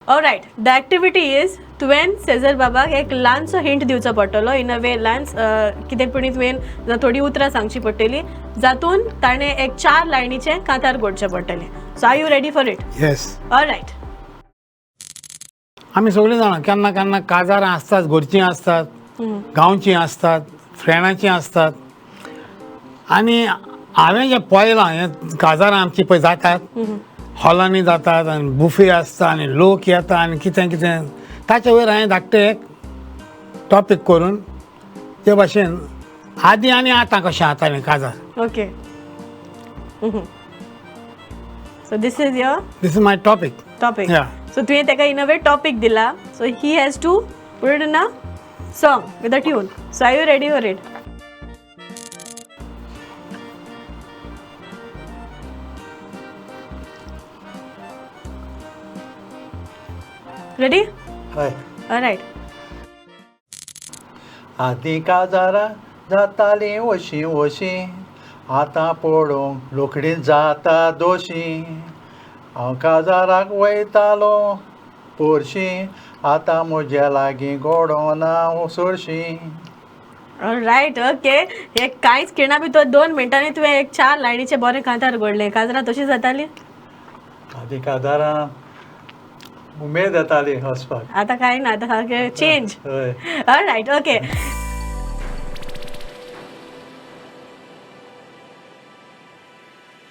Alright the activity is तुवें seizure बाबाक एक ल्हानसो हिंट दिवचो पडटलो इन अ वे ल्हान कितें पूण तुवें थोडी उतरां सांगची पडटली जातून ताणें एक 4 लायनीचें कांतार घडचें पडटलें. So are you ready for it? Yes. Alright. आमी सगळीं जाणां केन्ना केन्ना काजारां आसतात, घरचीं आसतात, गांवचीं आसतात, फ्रेंडाचीं आसतात. आनी हांवें जें पळयलां हें काजारां आमचीं पळय जातात हॉलांनी जातात आनी बुफे आसता आनी लोक येता आनी कितें कितें ताचे वयर हांवें धाकटें एक टॉपीक करून ते भाशेन आदीं आनी आतां कशें जातालें काजार. Okay. So this is your this is my topic. Topic. Yeah. So तुवें ताका इन अ वे टॉपिक दिला. So he has to put it in a song with a tune. So are you ready for it? Ready? हय. Alright. आदीं काजारां जातालीं वशीं वशीं, आतां पळोवंक रोखडीच जाता दोशीं. हांव काजाराक वयतालो पोरशीं, आतां म्हज्या लागीं घोडो ना चडशीं. ऑलराइट. ओके. हे कांयच खेळना भितर 2 मिनटांनी तुवें एक 4 लायनीचें बरें कांतार घडलें. काजरां तशीं जातालीं? आदीं काजारां उमेद येताली वचपाक. आतां कांय ना, आतां सारकें चेंज. हय. ऑलराइट. ओके.